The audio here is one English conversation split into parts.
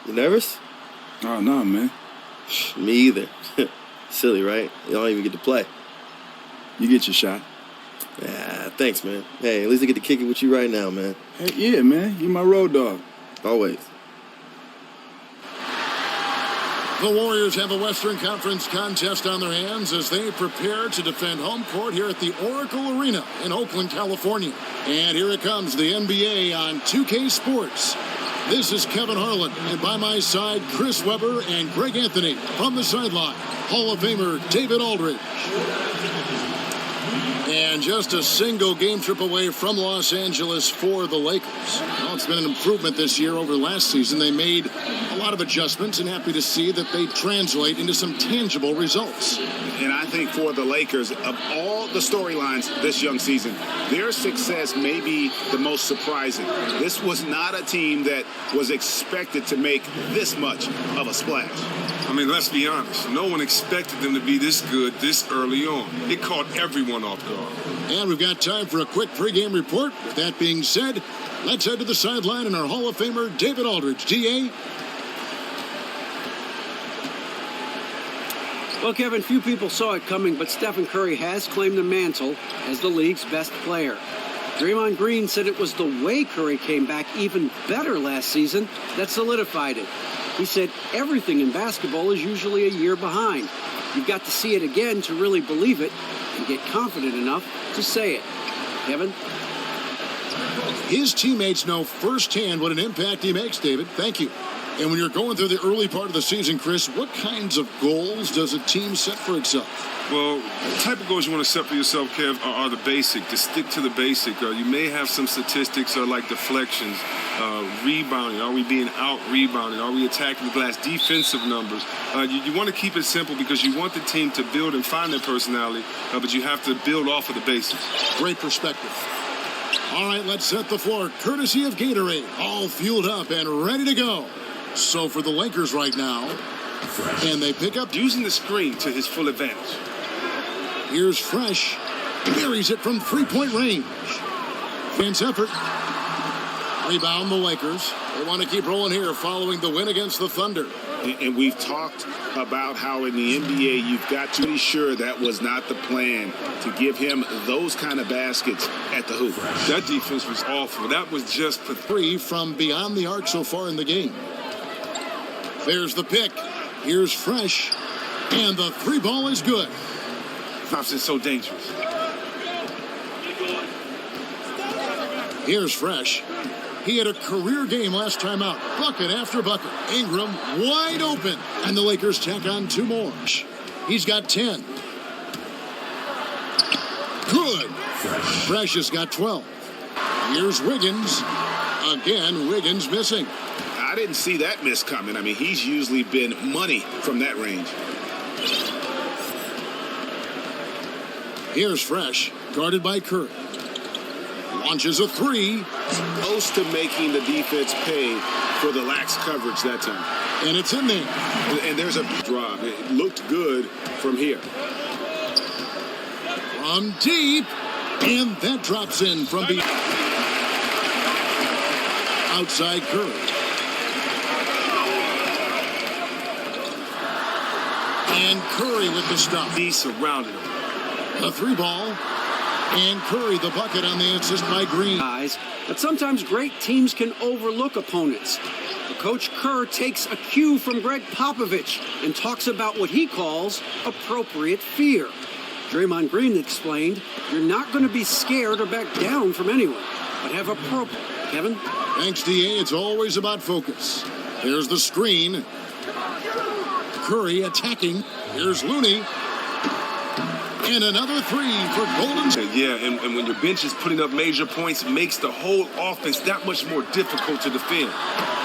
You nervous? Oh, no, man. Me either. Silly, right? You don't even get to play. You get your shot. Yeah, thanks, man. Hey, at least I get to kick it with you right now, man. Hey, yeah, man. You my road dog. Always. The Warriors have a Western Conference contest on their hands as they prepare to defend home court here at the Oracle Arena in Oakland, California. And here it comes, the NBA on 2K Sports. This is Kevin Harlan, and by my side, Chris Webber and Greg Anthony. From the sideline, Hall of Famer David Aldridge. And just a single game trip away from Los Angeles for the Lakers. Well, it's been an improvement this year over last season. They made a lot of adjustments, and happy to see that they translate into some tangible results. And I think for the Lakers, of all the storylines this young season, their success may be the most surprising. This was not a team that was expected to make this much of a splash. I mean, let's be honest. No one expected them to be this good this early on. It caught everyone off guard. And we've got time for a quick pregame report. With that being said, let's head to the sideline and our Hall of Famer, David Aldridge. D.A.? Well, Kevin, few people saw it coming, but Stephen Curry has claimed the mantle as the league's best player. Draymond Green said it was the way Curry came back even better last season that solidified it. He said everything in basketball is usually a year behind. You've got to see it again to really believe it and get confident enough to say it. Kevin? His teammates know firsthand what an impact he makes, David. Thank you. And when you're going through the early part of the season, Chris, what kinds of goals does a team set for itself? Well, the type of goals you want to set for yourself, Kev, are the basic. To stick to the basic. You may have some statistics like deflections, rebounding. Are we being out-rebounded? Are we attacking the glass? Defensive numbers. You want to keep it simple because you want the team to build and find their personality, but you have to build off of the basics. Great perspective. All right, let's set the floor. Courtesy of Gatorade, all fueled up and ready to go. So for the Lakers right now, and they pick up using the screen to his full advantage. Here's Fresh. Buries it from three-point range. Defense effort. Rebound the Lakers. They want to keep rolling here following the win against the Thunder. And we've talked about how in the NBA you've got to be sure that was not the plan to give him those kind of baskets at the hoop. That defense was awful. That was just three from beyond the arc so far in the game. There's the pick. Here's Fresh. And the three ball is good. Thompson's so dangerous. Here's Fresh. He had a career game last time out. Bucket after bucket. Ingram wide open. And the Lakers tack on two more. He's got 10. Good. Fresh has got 12. Here's Wiggins. Again, Wiggins missing. I didn't see that miss coming. I mean, he's usually been money from that range. Here's Fresh, guarded by Curry. Launches a three. Close to making the defense pay for the lax coverage that time. And it's in there. And there's a drop. It looked good from here. From deep. And that drops in from behind. Outside Curry. And Curry with the stop. He surrounded him. The three ball. And Curry the bucket on the assist by Green. But sometimes great teams can overlook opponents. Coach Kerr takes a cue from Greg Popovich and talks about what he calls appropriate fear. Draymond Green explained, you're not going to be scared or back down from anyone, but have appropriate. Kevin? Thanks, D.A. It's always about focus. There's the screen. Curry attacking. Here's Looney. And another three for Golden State. Yeah, and when your bench is putting up major points, it makes the whole offense that much more difficult to defend.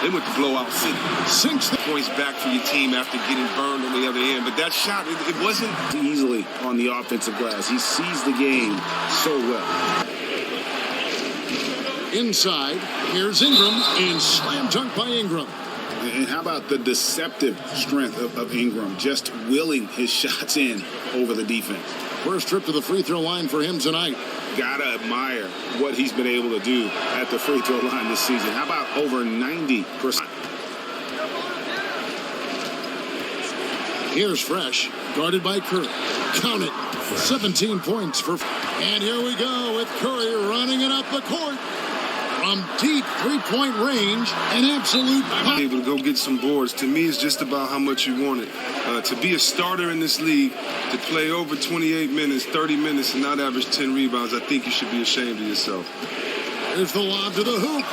They went to blowout city. 6 points back for your team after getting burned on the other end. But that shot, it wasn't easily on the offensive glass. He sees the game so well. Inside, here's Ingram, and slam dunk by Ingram. And how about the deceptive strength of Ingram, just willing his shots in over the defense. First trip to the free throw line for him tonight. Gotta admire what he's been able to do at the free throw line this season. How about over 90%? Here's Fresh, guarded by Curry. Count it, 17 points for... And here we go with Curry running it up the court. From deep three-point range, an absolute... Able to go get some boards. To me, it's just about how much you want it. To be a starter in this league, to play over 28 minutes, 30 minutes, and not average 10 rebounds, I think you should be ashamed of yourself. Here's the lob to the hoop.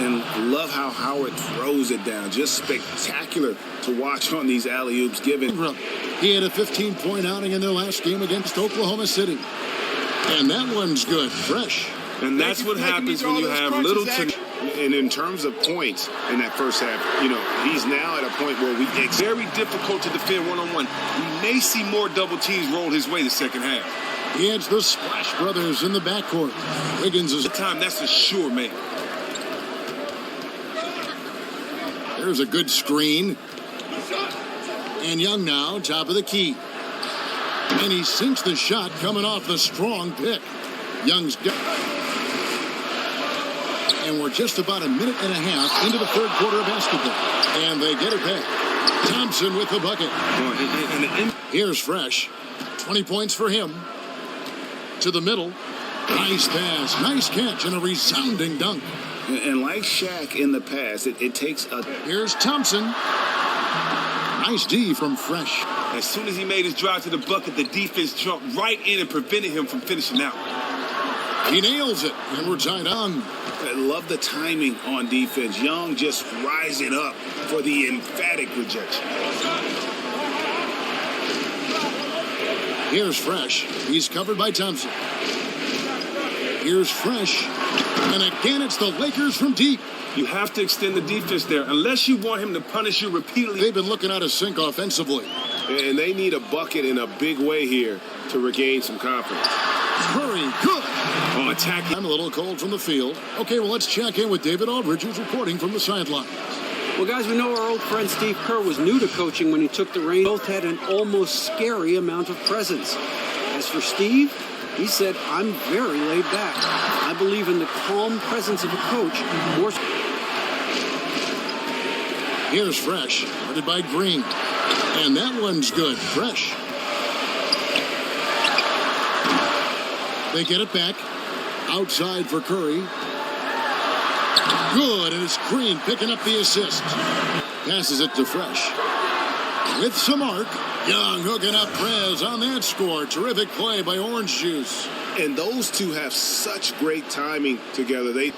And love how Howard throws it down. Just spectacular to watch on these alley-oops given. He had a 15-point outing in their last game against Oklahoma City. And that one's good. Fresh. And that's what happens when you have little to... And in terms of points in that first half, he's now at a point where it's very difficult to defend one-on-one. We may see more double teams roll his way the second half. He has the Splash Brothers in the backcourt. Wiggins is... Time, that's a sure make. There's a good screen. And Young now, top of the key. And he sinks the shot coming off the strong pick. Young's got... And we're just about a minute and a half into the third quarter of basketball. And they get it back. Thompson with the bucket. Here's Fresh. 20 points for him. To the middle. Nice pass. Nice catch and a resounding dunk. And like Shaq in the past, it takes a... Here's Thompson. Nice D from Fresh. As soon as he made his drive to the bucket, the defense jumped right in and prevented him from finishing out. He nails it, and we're tied on. I love the timing on defense. Young just rising up for the emphatic rejection. Here's Fresh. He's covered by Thompson. Here's Fresh. And again, it's the Lakers from deep. You have to extend the defense there, unless you want him to punish you repeatedly. They've been looking out of sync offensively. And they need a bucket in a big way here to regain some confidence. Curry, good. Oh, attacking. I'm a little cold from the field. Okay, well, let's check in with David Aldridge, who's reporting from the sideline. Well, guys, we know our old friend Steve Kerr was new to coaching when he took the reins. Both had an almost scary amount of presence. As for Steve, he said, I'm very laid back. I believe in the calm presence of a coach. Here's Fresh, guarded by Green. And that one's good. Fresh. They get it back. Outside for Curry. Good, and it's Green picking up the assist. Passes it to Fresh. With some arc. Young hooking up Prez on that score. Terrific play by Orange Juice. And those two have such great timing together. They...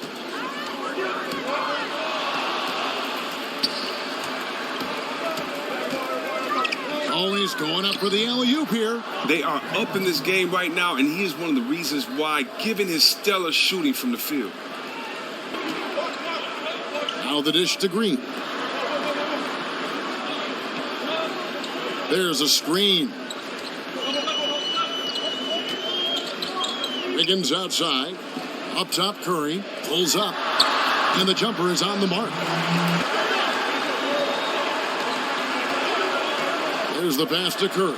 Always going up for the alley-oop here. They are up in this game right now, and he is one of the reasons why, given his stellar shooting from the field. Now the dish to Green. There's a screen. Wiggins outside. Up top, Curry. Pulls up. And the jumper is on the mark. There's the pass to Curry.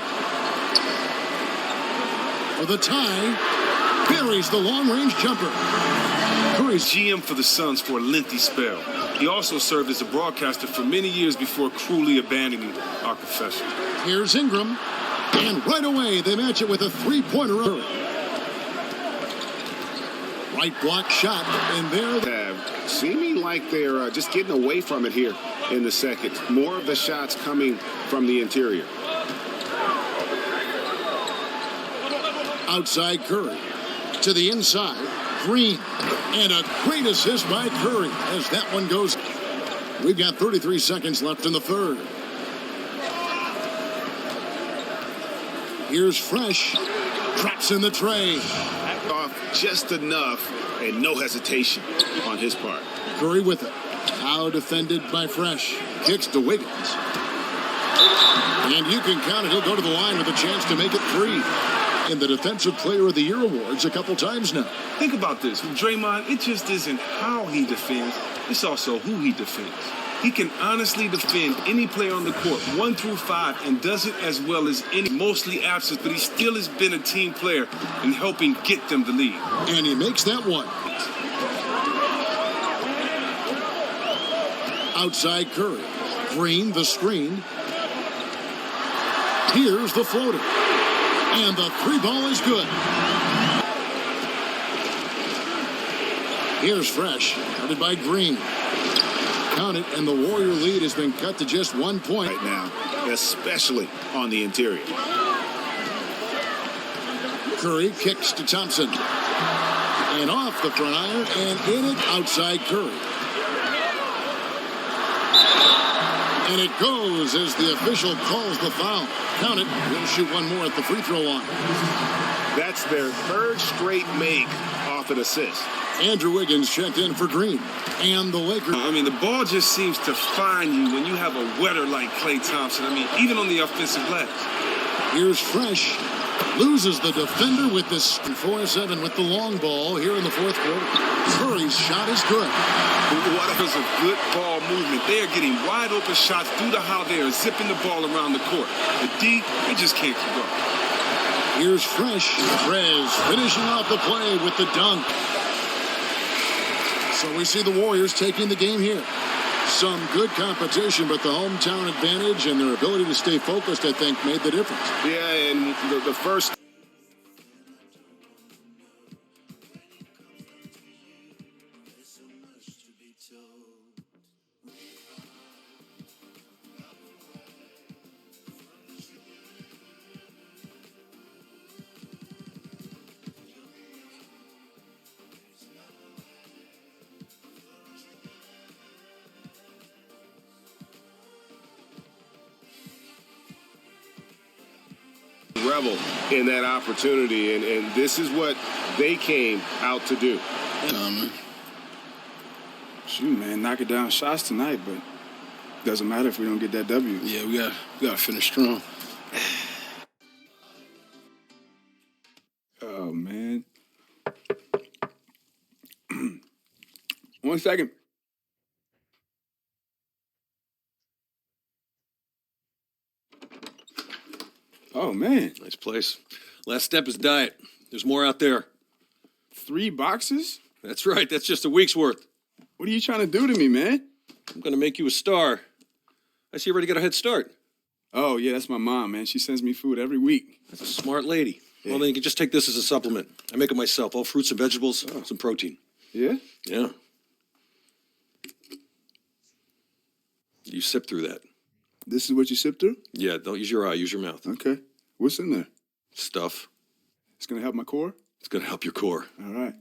For the tie. Buries the long-range jumper. Curry's GM for the Suns for a lengthy spell. He also served as a broadcaster for many years before cruelly abandoning our profession. Here's Ingram. And right away, they match it with a three-pointer. Right block shot, and there... Seeming like they're just getting away from it here in the second. More of the shots coming from the interior. Outside Curry. To the inside. Green. And a great assist by Curry as that one goes. We've got 33 seconds left in the third. Here's Fresh. Drops in the tray. Off just enough and no hesitation on his part. Curry with it. Now defended by Fresh. Kicks to Wiggins. And you can count it. He'll go to the line with a chance to make it three. In the Defensive Player of the Year awards a couple times now. Think about this. With Draymond, it just isn't how he defends. It's also who he defends. He can honestly defend any player on the court, 1 through 5, and does it as well as any, mostly absent, but he still has been a team player in helping get them the lead. And he makes that one. Outside Curry. Green, the screen. Here's the floater. And the three ball is good. Here's Fresh, guarded by Green. Count it, and the Warrior lead has been cut to just 1 point. Right now, especially on the interior. Curry kicks to Thompson. And off the front iron, and in it outside Curry. And it goes as the official calls the foul. Count it. He'll shoot one more at the free throw line. That's their third straight make off an assist. Andrew Wiggins checked in for Green. And the Lakers. I mean, the ball just seems to find you when you have a wetter like Klay Thompson. I mean, even on the offensive glass. Here's Fresh. Loses the defender with this 4-7 with the long ball here in the fourth quarter. Curry's shot is good. What was a good ball movement. They are getting wide open shots due to how they are zipping the ball around the court. The D, they just can't keep up. Here's Fresh. Prez finishing off the play with the dunk. So we see the Warriors taking the game here. Some good competition, but the hometown advantage and their ability to stay focused, I think, made the difference. Yeah, and the first. Revel in that opportunity, and this is what they came out to do. Shoot, man, knock it down shots tonight, but doesn't matter if we don't get that W. Yeah, we gotta finish strong. Oh man. 1 second. Oh, man. Nice place. Last step is diet. There's more out there. 3 boxes? That's right. That's just a week's worth. What are you trying to do to me, man? I'm going to make you a star. I see you already got a head start. Oh, yeah, that's my mom, man. She sends me food every week. That's a smart lady. Yeah. Well, then you can just take this as a supplement. I make it myself. All fruits and vegetables, some protein. Yeah? Yeah. You sip through that. This is what you sip through? Yeah, don't use your eye. Use your mouth. Okay. What's in there? Stuff. It's going to help my core? It's going to help your core. All right.